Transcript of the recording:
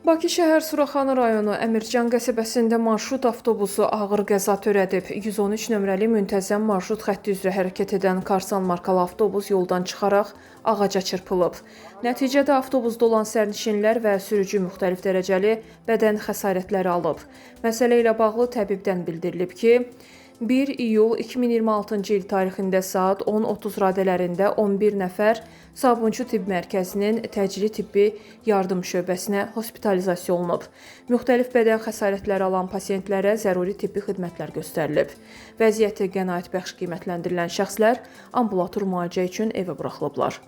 Bakı şəhər Suraxanı rayonu Əmircan qəsəbəsində marşrut avtobusu ağır qəza törədib. 113 nömrəli müntəzəm marşrut xətti üzrə hərəkət edən Karsan markalı avtobus yoldan çıxaraq ağaca çırpılıb. Nəticədə avtobusda olan sərnişinlər və sürücü müxtəlif dərəcəli bədən xəsarətləri alıb. Məsələ ilə bağlı təbibdən bildirilib ki, 1 iyul 2026-cı il tarixində saat 10:30 radələrində 11 nəfər Sabunçu Tibb Mərkəzinin təcili tibbi yardım şöbəsinə hospitalizasiya olunub. Müxtəlif bədən xəsarətləri alan pasientlərə zəruri tibbi xidmətlər göstərilib. Vəziyyəti qənaətbəxş qiymətləndirilən şəxslər ambulator müalicə üçün evə buraxılıblar.